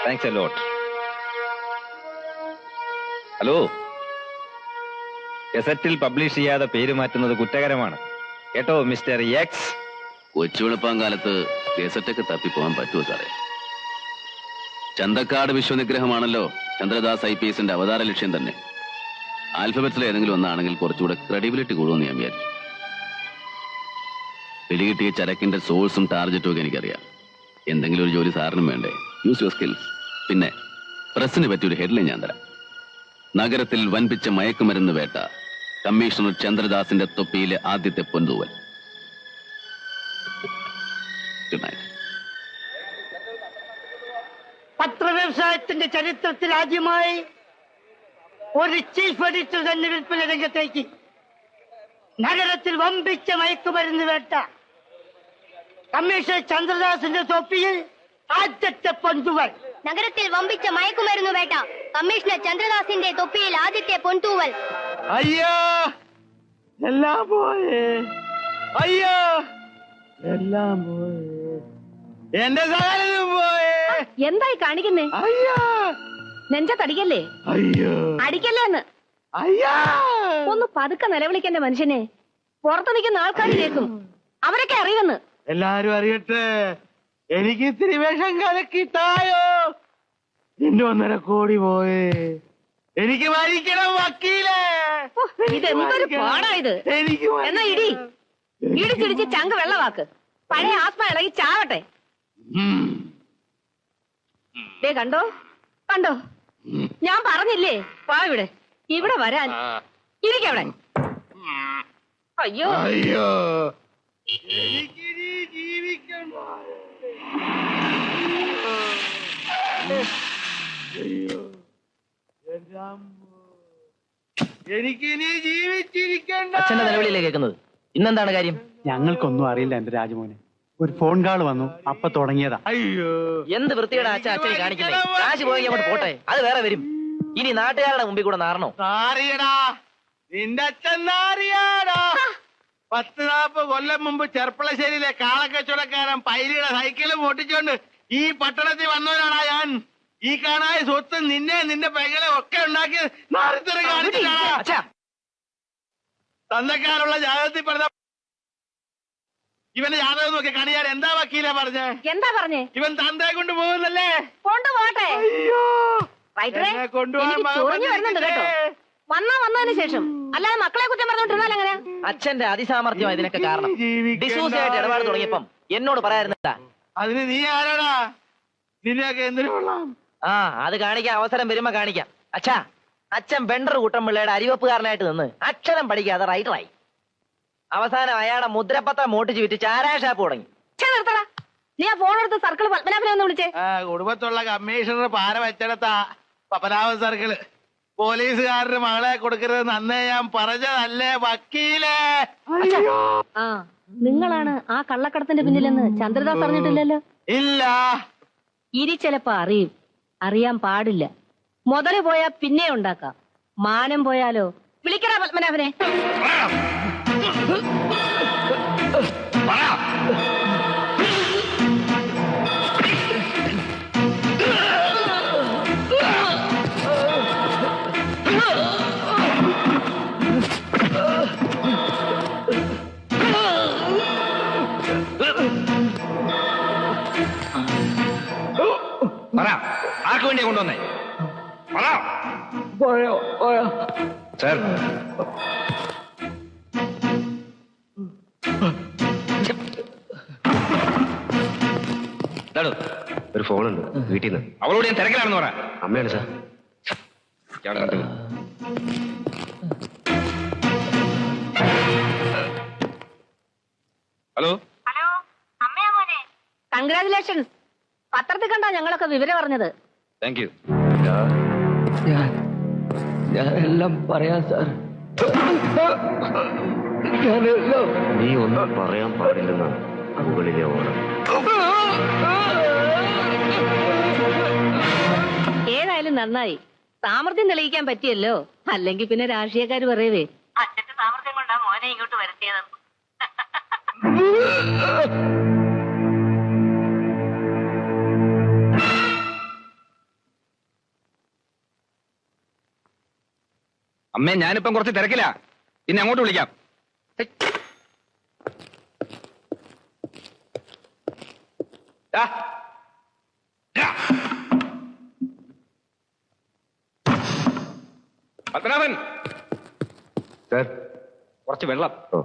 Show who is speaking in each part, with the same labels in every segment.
Speaker 1: Thanks a lot. Hello, ഗസറ്റിൽ publish ചെയ്യാതെ പേര് മാറ്റുന്നത് കുറ്റകരമാണ് കേട്ടോ മിസ്റ്റർ എക്സ്.
Speaker 2: കൊച്ചുവെളുപ്പാങ്കാലത്ത് ഗസറ്റൊക്കെ തപ്പിപ്പോകാൻ പറ്റുമോ സാറേ? ചന്തക്കാട് വിശ്വനിഗ്രഹമാണല്ലോ ചന്ദ്രദാസ് IPSന്റെ അവതാര ലക്ഷ്യം തന്നെ. ആൽഫബറ്റ്സിൽ ഏതെങ്കിലും ഒന്നാണെങ്കിൽ കുറച്ചുകൂടെ ക്രെഡിബിലിറ്റി കൂടുമെന്ന് ഞാൻ വിചാരിച്ചു. പിടികിട്ടിയ ചരക്കിന്റെ സോഴ്സും ടാർജറ്റും ഒക്കെ എനിക്കറിയാം. എന്തെങ്കിലും ഒരു ജോലി സാറിനും വേണ്ടേ? Use your skills. പിന്നെ പ്രസിന് പറ്റിയൊരു ഹെഡ്ലൈൻ ഞാൻ തരാം. നഗരത്തിൽ വൻപിച്ച മയക്കുമരുന്ന് വേട്ട, കമ്മീഷണർ ചന്ദ്രദാസിന്റെ തൊപ്പിയിലെ ആദ്യത്തെ പൊന്തൂവൽ. Good night.
Speaker 3: പത്രവ്യവസായത്തിന്റെ ചരിത്രത്തിൽ ആദ്യമായി ഒരു ചീഫ് എഡിറ്റർ തന്നെ വിൽപ്പന രംഗത്തേക്ക്. നഗരത്തിൽ വമ്പിച്ച മയക്കുമരുന്ന് വേട്ട, കമ്മീഷണർ ചന്ദ്രദാസിന്റെ തൊപ്പിയിൽ ആദ്യത്തെ പൊന്തൂവൽ.
Speaker 4: നഗരത്തിൽ വമ്പിച്ച മയക്കുമരുന്ന് വേട്ട, കമ്മീഷണർ ചന്ദ്രദാസിന്റെ തൊപ്പിയിൽ ആദ്യത്തെ പൊന്തൂവൽ.
Speaker 3: അയ്യോ എല്ലാം പോയേ, അയ്യോ എല്ലാം പോയേ, എന്റെ സാധനം പോയേ.
Speaker 4: എന്തായി കാണിക്കുന്നേ?
Speaker 3: അയ്യോ
Speaker 4: നെഞ്ചത്തടിക്കല്ലേ?
Speaker 3: അയ്യോ
Speaker 4: അടിക്കല്ലേ എന്ന്.
Speaker 3: അയ്യോ
Speaker 4: ഒന്ന് പതുക്കെ നിലവിളിക്കണ്ട മനുഷ്യനെ. പുറത്തു നിൽക്കുന്ന ആൾക്കാർ കേൾക്കും, അവരൊക്കെ അറിയുമെന്ന്.
Speaker 3: എല്ലാരും അറിയട്ടെ, എനിക്ക് ഇത്തിരി വേഷം കലക്കിട്ടായോ. എന്റെ 1.5 കോടി പോയേ, എനിക്ക് മരിക്കണം വക്കീലേ.
Speaker 4: ഇതെന്തൊരു പാടായത്. എന്നാ ഇടി ഇടിച്ചിടിച്ച് ചങ്ക് വെള്ളവാക്ക്. പഴയ ആത്മ ഇളകി ചാവട്ടെ. ദേ കണ്ടോ കണ്ടോ, ഞാൻ പറഞ്ഞില്ലേ വാ ഇവിടെ ഇവിടെ വരാൻ. ഇരിക്കവിടെ. അയ്യോ
Speaker 3: അയ്യോ എനിക്കിനി ജീവിക്കണ്ട. അയ്യോ എനിക്കിനി ജീവിച്ചിരിക്കണ്ട.
Speaker 5: അച്ഛന്റെ നിലവിളിയിലേ കേൾക്കുന്നത്. ഇന്നെന്താണ് കാര്യം?
Speaker 6: ഞങ്ങൾക്കൊന്നും അറിയില്ല എന്റെ രാജമോനെ. ഒരു ഫോൺ കാൾ വന്നു, അപ്പൊ തുടങ്ങിയതാ.
Speaker 3: അയ്യോ
Speaker 5: എന്ത് വൃത്തിയുടെ അച്ഛൻ കാണിക്കുന്നേ? കാശ് പോയി അങ്ങോട്ട് പോട്ടെ, അത് വേറെ വരും. ഇനി നാട്ടുകാരുടെ മുമ്പിൽ കൂടെ നാറണോ?
Speaker 3: നാറിയടാ, നിന്റെ അച്ഛൻ നാറിയാടാ. 10-40 കൊല്ലം മുമ്പ് ചെർപ്പളശ്ശേരിയിലെ കാളക്കച്ചവടക്കാരൻ പൈലിയുടെ സൈക്കിള് പൊട്ടിച്ചോണ്ട് ഈ പട്ടണത്തിൽ വന്നവനാണ് ഞാൻ. ഈ കാണായ സ്വത്ത് നിന്നെ നിന്റെ പെങ്ങളെ ഒക്കെ ഉണ്ടാക്കി നാറിത്തരം കാണിച്ചിട്ടാ. തന്നക്കാരുള്ള ജാതകത്തിൽ പറഞ്ഞ ഇവന്റെ ജാതകം നോക്കി കണിയാൻ എന്താ വക്കീല പറഞ്ഞേ?
Speaker 4: എന്താ പറഞ്ഞേ?
Speaker 3: ഇവൻ തന്തയെ കൊണ്ട് പോകുന്നല്ലേ?
Speaker 4: കൊണ്ടുപോട്ടെ.
Speaker 3: അയ്യോ
Speaker 4: ചൊറിഞ്ഞു വരുന്നുണ്ട് കേട്ടോ. വന്നതിന് ശേഷം അല്ലാതെ മക്കളെ കുറ്റം പറഞ്ഞോണ്ടിരുന്നാൽ എങ്ങനെ?
Speaker 5: അച്ഛന്റെ അതിസാമർഥ്യം ഇതിനൊക്കെ കാരണം. ഡിസൂസയായിട്ട് ഇടപാട് തുടങ്ങിയപ്പം എന്നോട് പറയായിരുന്നട്ടാ.
Speaker 3: അതിന് നീ ആരാടാ? നിന്നെയൊക്കെ എന്തിനു കൊള്ളാം?
Speaker 5: ആ അത് കാണിക്കാൻ അവസരം വരുമ്പോ കാണിക്കാം. അച്ഛാ, അച്ഛൻ ബെണ്ടർ കൂട്ടംപിള്ളയുടെ അരിവെപ്പുകാരനായിട്ട് നിന്ന് അക്ഷരം പഠിക്കാതെ റൈറ്ററായി. അവസാനം അയാളെ മുദ്രപത്രം മോട്ടിച്ച് വിറ്റ് ചാരായ ഷാപ്പ് തുടങ്ങി.
Speaker 4: നിർത്തടാ. നീ ആ ഫോൺ എടുത്ത് സർക്കിൾ പത്മനാഭനെ ഒന്ന് വിളിച്ചേ.
Speaker 3: കുടുംബത്തുള്ള കമ്മീഷണർ പാര വെച്ചെടുത്ത പപ്പനാഭ സർക്കിള് പോലീസുകാരുടെ മകളെ കൊടുക്കരുത് അന്നേ ഞാൻ പറഞ്ഞതല്ലേ വക്കീലേ?
Speaker 4: ആ നിങ്ങളാണ് ആ കള്ളക്കടത്തിന്റെ പിന്നിലെന്ന് ചന്ദ്രദാസ് അറിഞ്ഞിട്ടില്ലല്ലോ.
Speaker 3: ഇല്ല.
Speaker 4: ഇനി ചിലപ്പോ അറിയും. അറിയാൻ പാടില്ല. മുതല് പോയാ പിന്നെ ഉണ്ടാക്കാം. മാനം പോയാലോ? വിളിക്കടാ പത്മനാഭനെ.
Speaker 1: ആർക്ക് വേണ്ടിയാ കൊണ്ടുവന്നേ? സർ,
Speaker 7: ഒരു ഫോണുണ്ട് വീട്ടിൽ നിന്ന്.
Speaker 1: അവളോട് ഞാൻ തിരക്കിലാണെന്ന് പറ.
Speaker 7: അമ്മയാണ് സാർ.
Speaker 1: ഹലോ.
Speaker 4: കൺഗ്രാചുലേഷൻസ്. പത്രത്തിൽ കണ്ടാ ഞങ്ങളൊക്കെ വിവരം അറിഞ്ഞത്.
Speaker 1: Thank you.
Speaker 5: ഞാനെല്ലാം പറയാം സാർ.
Speaker 7: നീ ഒന്നും പറയാൻ പാടില്ലെന്നാണ് മുകളിലെ ഓർഡർ.
Speaker 4: ഏതായാലും നന്നായി. സാമർത്ഥ്യം തെളിയിക്കാൻ പറ്റിയല്ലോ. അല്ലെങ്കിൽ പിന്നെ രാഷ്ട്രീയക്കാര് പറയവേ അച്ഛന്റെ സാമർത്ഥ്യം കൊണ്ടാ മോനെ ഇങ്ങോട്ട് വരുത്തിയത്.
Speaker 1: അമ്മേ, ഞാനിപ്പം കുറച്ച് തിരക്കില്ല. പിന്നെ അങ്ങോട്ട് വിളിക്കാം. പത്മനാഭൻ,
Speaker 7: സാർ
Speaker 1: കുറച്ച് വെള്ളം.
Speaker 7: ഓ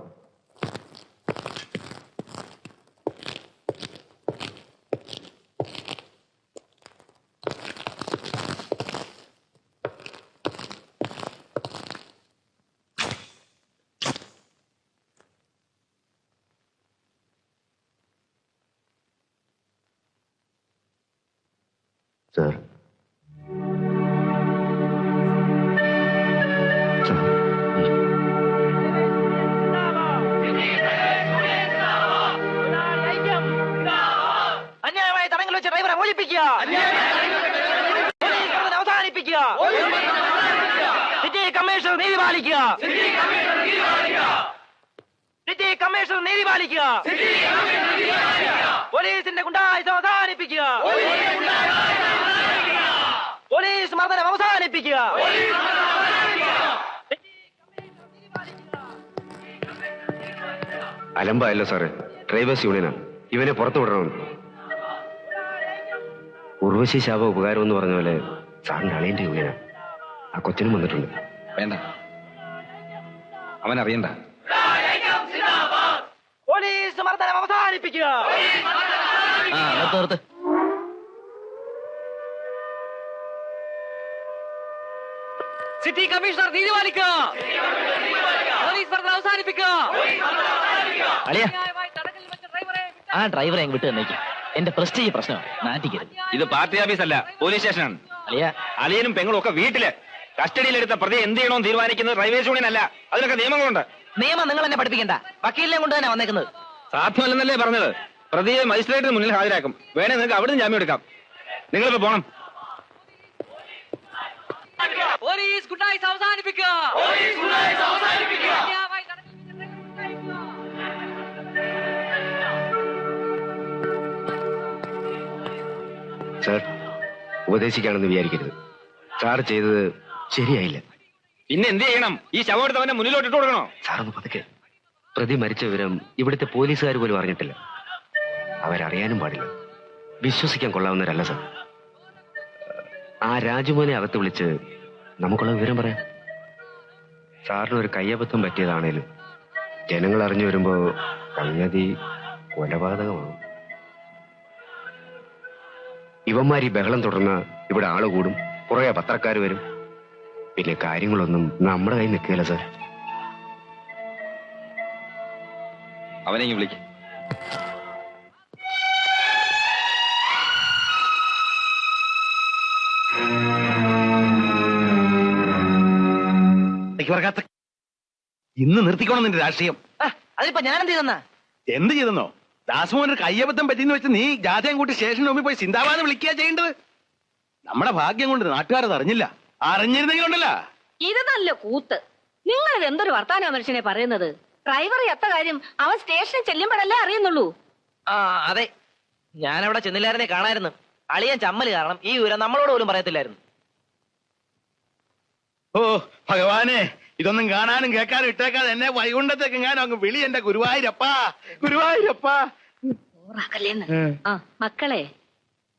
Speaker 7: സാർ.
Speaker 5: അന്യായമായ തടങ്കൽ വെച്ച ഡ്രൈവറെ മോചിപ്പിക്കുക. അവസാനിപ്പിക്കുക. സിറ്റി കമ്മീഷണർ നീതി പാലിക്കുക. സിറ്റി കമ്മീഷണർ നീതി പാലിക്കുക. പോലീസിന്റെ ഗുണ്ടായുസം അവസാനിപ്പിക്കുക. പോലീസ് മർദ്ദനം അവസാനിപ്പിക്കുക.
Speaker 7: അലമ്പായല്ലോ സാറ്. ഡ്രൈവേഴ്സ് യൂണിയനാണ്. ഇവനെ പുറത്തു വിടണമെന്ന്. ഉർവശി ശാപ ഉപകാരം എന്ന് പറഞ്ഞ പോലെ സാറിന്റെ അളിയന്റെ യൂണിയനാണ്. ആ കൊച്ചിനും വന്നിട്ടുണ്ട്.
Speaker 1: വേണ്ട, അവനറിയണ്ട.
Speaker 5: പോലീസ് മർദ്ദനം അവസാനിപ്പിക്കുക. നിർത്ത്. സിറ്റി കമ്മീഷണർ നീതി പാലിക്കുക. പോലീസ് മർദ്ദനം അവസാനിപ്പിക്കുക. ആ ഡ്രൈവറെ അങ്ങ് വിട്ട് തന്നേക്കും. എന്റെ പ്രസ്റ്റീജ് പ്രശ്നമാണ്. നാട്ടിക്കരുത്.
Speaker 1: ഇത് പാർട്ടി ഓഫീസല്ല, പോലീസ് സ്റ്റേഷനാണ്.
Speaker 5: അളിയ,
Speaker 1: അളിയനും പെങ്ങളും ഒക്കെ വീട്ടില്. കസ്റ്റഡിയിലെടുത്ത പ്രതി എന്ത് ചെയ്യണമെന്ന് തീരുമാനിക്കുന്നത് ഡ്രൈവേഴ്സ് യൂണിയൻ അല്ല. അതിനൊക്കെ നിയമങ്ങളുണ്ട്.
Speaker 5: നിയമം നിങ്ങൾ എന്നെ പഠിപ്പിക്കണ്ട. വക്കീലിനെ കൊണ്ട് തന്നെ വന്നേക്കുന്നത്.
Speaker 1: സാധ്യമല്ലെന്നല്ലേ പറഞ്ഞത്. പ്രതിയെ മജിസ്ട്രേറ്റിന് മുന്നിൽ ഹാജരാക്കും. വേണേ നിങ്ങൾക്ക് അവിടുന്ന് ജാമ്യം എടുക്കാം. നിങ്ങളിപ്പോ പോണം.
Speaker 5: പോലീസ് ഗുണ്ടായുസം അവസാനിപ്പിക്കുക.
Speaker 7: സാർ, ഉപദേശിക്കാണെന്ന് വിചാരിക്കരുത്. സാർ ചെയ്തത് ശരിയായില്ല.
Speaker 1: പിന്നെ എന്ത് ചെയ്യണം? ഈ ശവം എടുത്ത് അവന്റെ മുന്നിലോട്ട് ഇട്ട് കൊടുക്കണോ?
Speaker 7: സാറൊന്ന് പതുക്കെ. പ്രതി മരിച്ച വിവരം ഇവിടുത്തെ പോലീസുകാർ പോലും അറിഞ്ഞിട്ടില്ല. അവരറിയാനും പാടില്ല. വിശ്വസിക്കാൻ കൊള്ളാവുന്നവരല്ല സാർ. ആ രാജുമോനെ അകത്ത് വിളിച്ച് നമുക്കുള്ള വിവരം പറയാം. സാറിന് ഒരു കയ്യബദ്ധം പറ്റിയതാണേലും ജനങ്ങൾ അറിഞ്ഞു വരുമ്പോ സംഗതി കൊലപാതകമാവും. ഇവന്മാർ ഈ ബഹളം തുടർന്ന ഇവിടെ ആള് കൂടും, കുറെ പത്രക്കാർ വരും, പിന്നെ കാര്യങ്ങളൊന്നും നമ്മുടെ കയ്യിൽ നിൽക്കില്ല സാർ.
Speaker 1: അവനെ വിളിക്ക.
Speaker 3: ഇന്ന് നിർത്തിക്കോണം നിന്റെ രാഷ്ട്രീയം.
Speaker 5: അതിപ്പോ ഞാൻ എന്ത് ചെയ്തെന്നാ?
Speaker 3: എന്ത് ചെയ്തെന്നോ? ദാസുമോനൊരു കയ്യബദ്ധം പറ്റിയെന്ന് വെച്ച് നീ ജാഥയും കൂട്ടി സ്റ്റേഷന് മുമ്പിൽ പോയി സിന്ദാബാദ് വിളിക്കുക ചെയ്യേണ്ടത്. നമ്മുടെ ഭാഗ്യം കൊണ്ട് നാട്ടുകാരത് അറിഞ്ഞില്ല. അറിഞ്ഞിരുന്നെങ്കിലുണ്ടല്ല.
Speaker 4: ഇത് നല്ല കൂത്ത്. നിങ്ങൾ ഇത് എന്തൊരു വർത്താന മനുഷ്യനെ പറയുന്നത്? ഡ്രൈവർ എത്ത കാര്യം അവൻ സ്റ്റേഷനിൽ ചെല്ലുമ്പോഴല്ലേ അറിയുന്നുള്ളൂ.
Speaker 5: ആ അതെ, ഞാനവിടെ ചെന്നില്ലായിരുന്നേ കാണായിരുന്നു. അളിയൻ ചമ്മല് കാരണം ഈ വിവരം നമ്മളോട് പോലും പറയത്തില്ലായിരുന്നു.
Speaker 3: ഓ ഭഗവാനെ, ഇതൊന്നും കാണാനും കേൾക്കാനും ഇട്ടേക്കാതെ എന്നെ വൈകുണ്ഠത്തേക്ക് ഞാൻ അങ്ങ് വിളി. എന്റെ ഗുരുവായൂരപ്പാ, ഗുരുവായൂരപ്പാ.
Speaker 4: ആ മക്കളെ,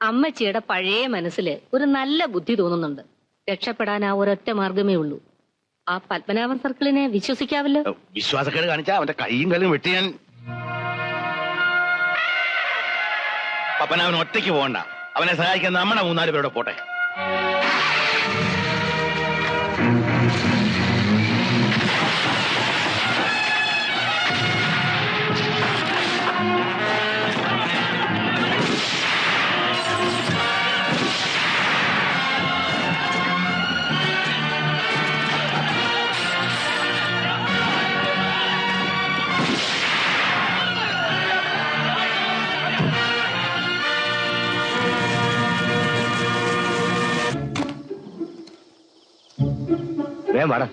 Speaker 4: അമ്മച്ചിയുടെ പഴയ മനസ്സില് ഒരു നല്ല ബുദ്ധി തോന്നുന്നുണ്ട്. രക്ഷപ്പെടാൻ ആ ഒരൊറ്റ മാർഗമേ ഉള്ളൂ. ആ പത്മനാഭൻ സർക്കിളിനെ വിശ്വസിക്കാവല്ലോ.
Speaker 3: വിശ്വാസക്കേട് കാണിച്ചാ അവന്റെ കൈയും കാലും വെട്ടി ഞാൻ. പപ്പനാവൻ ഒറ്റയ്ക്ക് പോകണ്ട, അവനെ സഹായിക്കാൻ നമ്മുടെ 3-4 പേരോടെ പോട്ടെ.
Speaker 7: വേഗം വാടാ.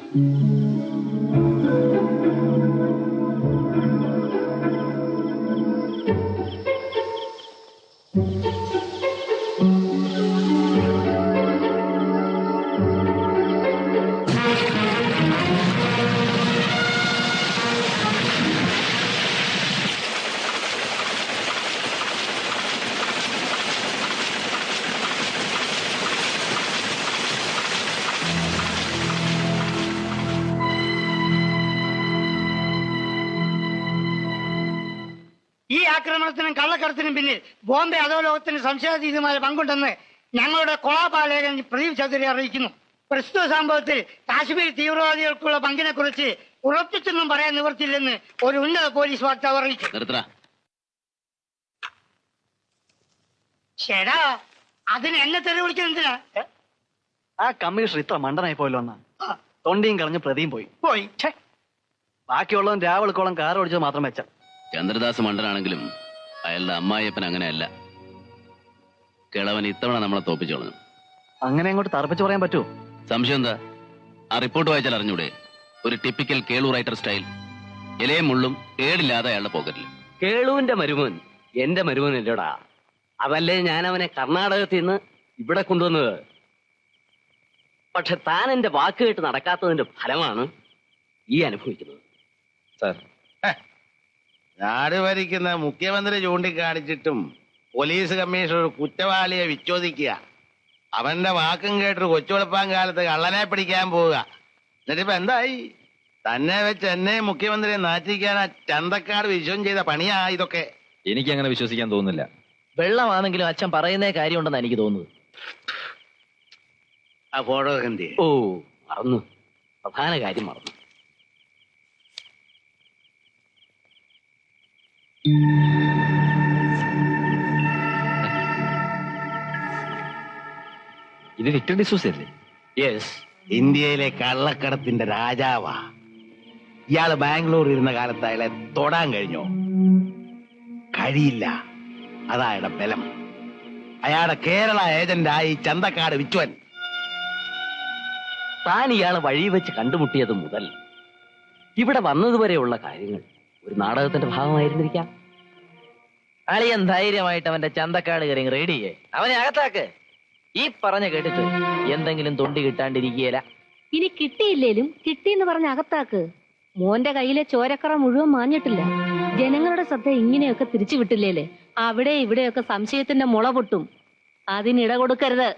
Speaker 8: ഈ ആക്രമണത്തിനും കള്ളക്കടത്തിനും പിന്നിൽ ബോംബെ അധോലോകത്തിന് സംശയാതീതമായ പങ്കുണ്ടെന്ന് ഞങ്ങളുടെ കൊളാപാലേഖൻ പ്രദീപ് ചൗധരി അറിയിക്കുന്നു. പ്രസ്തുത സംഭവത്തിൽ കാശ്മീർ തീവ്രവാദികൾക്കുള്ള പങ്കിനെ കുറിച്ച് ഉറപ്പിച്ചൊന്നും പറയാൻ നിവർത്തില്ലെന്ന് ഒരു ഉന്നത പോലീസ് വാർത്താവ് അറിയിച്ചു. ശരാ, അതിന് എന്നെ തെറി വിളിക്കുന്നതിനാ?
Speaker 6: ആ കമ്മീഷണർ ഇത്ര മണ്ടനായി പോയല്ലോ എന്നാ. തൊണ്ടിയും കളഞ്ഞ് പ്രതിയും പോയി. ബാക്കിയുള്ളവൻ രാവിളക്കോളം കാർ ഓടിച്ചത് മാത്രം വെച്ച.
Speaker 2: ചന്ദ്രദാസ് മണ്ടനാണെങ്കിലും അയാളുടെ അമ്മായിയപ്പൻ അങ്ങനെയല്ല. കിളവൻ ഇത്തവണ നമ്മളെ തോപ്പിച്ചോളഞ്ഞു.
Speaker 6: അങ്ങനെ അങ്ങോട്ട് തറപ്പിച്ച് പറയാൻ പറ്റുമോ?
Speaker 2: സംശയം എന്താ? ആ റിപ്പോർട്ട് വായിച്ചാൽ അറിഞ്ഞൂടെ? ഒരു ടിപ്പിക്കൽ കേളു റൈറ്റർ സ്റ്റൈൽ. ഇലയും മുള്ളും കേടില്ലാതെ അയാളുടെ പോക്കറ്റിൽ.
Speaker 9: കേളുവിന്റെ മരുമോൻ എന്റെ മരുമോൻ അല്ലേടാ. അതല്ലേ ഞാൻ അവനെ കർണാടകത്തിൽ നിന്ന് ഇവിടെ കൊണ്ടുവന്നത്. പക്ഷെ താൻ എന്റെ വാക്ക് കേട്ട് നടക്കാത്തതിന്റെ ഫലമാണ് ഈ അനുഭവിക്കുന്നത്.
Speaker 1: സാർ,
Speaker 3: നാട് ഭരിക്കുന്ന മുഖ്യമന്ത്രി ചൂണ്ടിക്കാണിച്ചിട്ടും പോലീസ് കമ്മീഷണർ കുറ്റവാളിയെ വിച്ഛോദിക്കുക. അവന്റെ വാക്കും കേട്ടൊരു കൊച്ചുവെളുപ്പാൻ കാലത്ത് കള്ളനെ പിടിക്കാൻ പോവുക. എന്നിട്ടിപ്പോ എന്തായി? തന്നെ വെച്ച് എന്നെ മുഖ്യമന്ത്രിയെ നാറ്റിക്കാൻ ആ ചന്തക്കാട് വിശ്വം ചെയ്ത പണിയാ ഇതൊക്കെ.
Speaker 1: എനിക്ക് അങ്ങനെ വിശ്വസിക്കാൻ തോന്നുന്നില്ല.
Speaker 5: വെള്ളമാണെങ്കിലും അച്ഛൻ പറയുന്നേ കാര്യമുണ്ടെന്ന് എനിക്ക് തോന്നുന്നത്.
Speaker 3: ആ ഫോട്ടോ എന്ത്?
Speaker 9: ഓ മറന്നു, പ്രധാന കാര്യം മറന്നു.
Speaker 7: ഇത് വിക്ടർ ഡിസൂസ അല്ലേ?
Speaker 9: യെസ്.
Speaker 3: ഇന്ത്യയിലെ കള്ളക്കടത്തിന്റെ രാജാവാ. ഇയാള് ബാംഗ്ലൂർ ഇരുന്ന കാലത്ത് അയാളെ തൊടാൻ കഴിഞ്ഞോ? കഴിയില്ല. അതാ അയാളുടെ ബലം. അയാളുടെ കേരള ഏജന്റായി ചന്തക്കാട് വിച്ചുവൻ.
Speaker 9: താൻ ഇയാളെ വഴി വെച്ച് കണ്ടുമുട്ടിയത് മുതൽ ഇവിടെ വന്നതുവരെയുള്ള കാര്യങ്ങൾ ഒരു നാടകത്തിന്റെ ഭാഗമായിരുന്നിരിക്കാം.
Speaker 5: അളിയൻ ധൈര്യമായിട്ട് അവന്റെ ചന്തക്കാട് കയറി റെഡി ചെയ്യേ. അവനെ അകത്താക്ക്. ഈ പറഞ്ഞ കേട്ടിട്ട് എന്തെങ്കിലും തൊണ്ടി കിട്ടാണ്ടിരിക്കുകയില്ല.
Speaker 4: ഇനി കിട്ടിയില്ലേലും കിട്ടിയെന്ന് പറഞ്ഞ അകത്താക്ക്. മോന്റെ കയ്യിലെ ചോരക്കറ മുഴുവൻ മാഞ്ഞിട്ടില്ല. ജനങ്ങളുടെ ശ്രദ്ധ ഇങ്ങനെയൊക്കെ തിരിച്ചു വിട്ടില്ലേലേ അവിടെ ഇവിടെയൊക്കെ സംശയത്തിന്റെ മുള പൊട്ടും. അതിനിട കൊടുക്കരുത്.